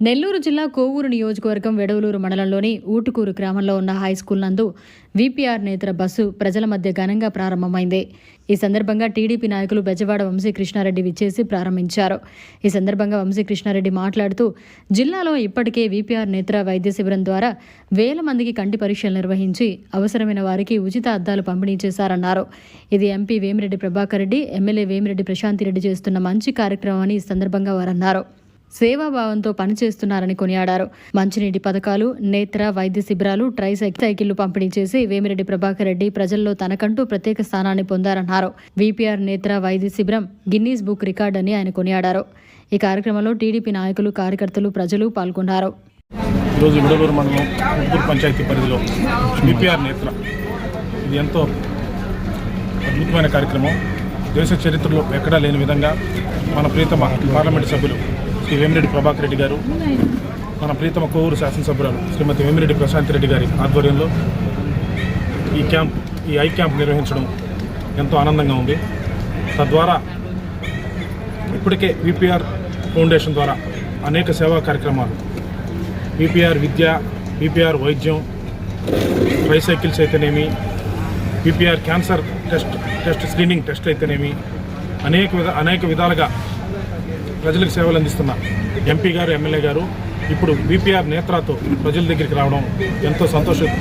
నెల్లూరు జిల్లా కోవూరు నియోజకవర్గం వెడవలూరు మండలంలోని ఊటుకూరు గ్రామంలో ఉన్న హైస్కూల్ నందు వీపీఆర్ నేత్ర బస్సు ప్రజల మధ్య ఘనంగా ప్రారంభమైంది. ఈ సందర్భంగా టీడీపీ నాయకులు బెజవాడ వంశీకృష్ణారెడ్డి విచ్చేసి ప్రారంభించారు. ఈ సందర్భంగా వంశీకృష్ణారెడ్డి మాట్లాడుతూ జిల్లాలో ఇప్పటికే వీపీఆర్ నేత్ర వైద్య శిబిరం ద్వారా వేల మందికి కంటి పరీక్షలు నిర్వహించి అవసరమైన వారికి ఉచిత అద్దాలు పంపిణీ చేశారన్నారు. ఇది ఎంపీ వేమిరెడ్డి ప్రభాకర్ రెడ్డి, ఎమ్మెల్యే వేమిరెడ్డి ప్రశాంతిరెడ్డి చేస్తున్న మంచి కార్యక్రమం అని ఈ సందర్భంగా వారన్నారు. సేవాభావంతో పనిచేస్తున్నారని కొనియాడారు. మంచినీటి పథకాలు, నేత్ర వైద్య శిబిరాలు, సైకిళ్లు పంపిణీ చేసి వేమిరెడ్డి ప్రభాకర్ రెడ్డి ప్రజల్లో తనకంటూ ప్రత్యేక స్థానాన్ని పొందారన్నారు. వీపీఆర్ నేత్ర వైద్య శిబిరం గిన్నీస్ బుక్ రికార్డ్ అని ఆయన కొనియాడారు. ఈ కార్యక్రమంలో టీడీపీ నాయకులు, కార్యకర్తలు, ప్రజలు పాల్గొన్నారు. ఈరోజు విడలూరు మండలం ఉప్పూరు పంచాయతీ పరిధిలో వీపీఆర్ నేత్ర ఇది ఎంతో అద్భుతమైన కార్యక్రమం. దేశ చరిత్రలో ఎక్కడా లేని విధంగా మన ప్రీతమ పార్లమెంటు సభ్యులు శ్రీ వేమిరెడ్డి ప్రభాకర్ రెడ్డి గారు, మన ప్రీతమ కోవూరు శాసనసభ్యురాలు శ్రీమతి వేమిరెడ్డి ప్రశాంతిరెడ్డి గారి ఆధ్వర్యంలో ఈ ఐ క్యాంప్ నిర్వహించడం ఎంతో ఆనందంగా ఉంది. తద్వారా ఇప్పటికే వీపీఆర్ ఫౌండేషన్ ద్వారా అనేక సేవా కార్యక్రమాలు, వీపీఆర్ విద్య, వీపీఆర్ వైద్యం, ట్రైసైకిల్స్ అయితేనేమి, VPR cancer test screening test అయితేనేమి, అనేక విధాలుగా ప్రజలకు సేవలు అందిస్తున్న ఎంపీ గారు, ఎమ్మెల్యే గారు ఇప్పుడు వీపీఆర్ నేత్రతో ప్రజల దగ్గరికి రావడం ఎంతో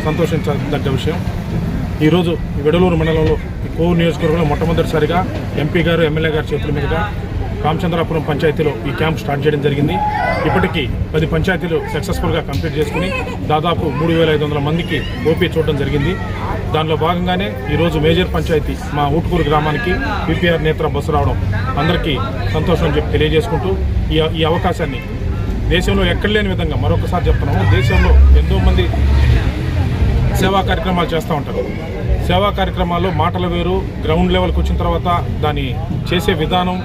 సంతోషించదగ్గ విషయం. ఈరోజు వెడలూరు మండలంలో కోవూరు నియోజకవర్గంలో మొట్టమొదటిసారిగా ఎంపీ గారు, ఎమ్మెల్యే గారి చేతుల మీదుగా రామచంద్రాపురం పంచాయతీలో ఈ క్యాంప్ స్టార్ట్ చేయడం జరిగింది. ఇప్పటికీ 10 పంచాయతీలు సక్సెస్ఫుల్గా కంప్లీట్ చేసుకుని దాదాపు 3500 మందికి ఓపీ చూడడం జరిగింది. దానిలో భాగంగానే ఈరోజు మేజర్ పంచాయతీ మా ఊటుకూరు గ్రామానికి వీపీఆర్ నేత్ర బస్సు రావడం అందరికీ సంతోషం చెప్పి తెలియజేసుకుంటూ ఈ అవకాశాన్ని దేశంలో ఎక్కడ లేని విధంగా మరొకసారి చెప్తున్నాము. దేశంలో ఎంతోమంది సేవా కార్యక్రమాలు చేస్తూ ఉంటారు. సేవా కార్యక్రమాల్లో మాటలు వేరు, గ్రౌండ్ లెవెల్కి వచ్చిన తర్వాత దాన్ని చేసే విధానం,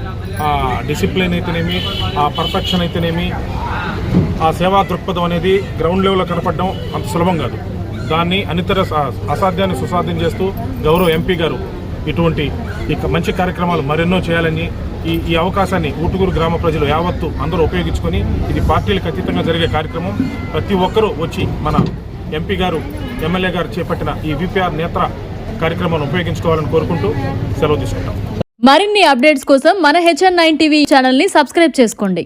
ఆ డిసిప్లిన్ అయితేనేమి, ఆ పర్ఫెక్షన్ అయితేనేమి, ఆ సేవా దృక్పథం అనేది గ్రౌండ్ లెవెల్లో కనపడడం అంత సులభం కాదు. దాన్ని అనితర అసాధ్యాన్ని సుసాధ్యం చేస్తూ గౌరవ ఎంపీ గారు ఇటువంటి మంచి కార్యక్రమాలు మరెన్నో చేయాలని ఈ అవకాశాన్ని ఊటుకూరు గ్రామ ప్రజలు యావత్తు అందరూ ఉపయోగించుకొని, ఇది పార్టీలకు అతీతంగా జరిగే కార్యక్రమం. ప్రతి ఒక్కరూ వచ్చి మన ఎంపీ గారు, ఎమ్మెల్యే గారు చేపట్టిన ఈ వీపీఆర్ నేత్ర కార్యక్రమాన్ని ఉపయోగించుకోవాలని కోరుకుంటూ సెలవు తీసుకుంటాం. మరిన్ని అప్డేట్స్ కోసం మన HN9 టీవీ ఛానల్ని సబ్స్క్రైబ్ చేసుకోండి.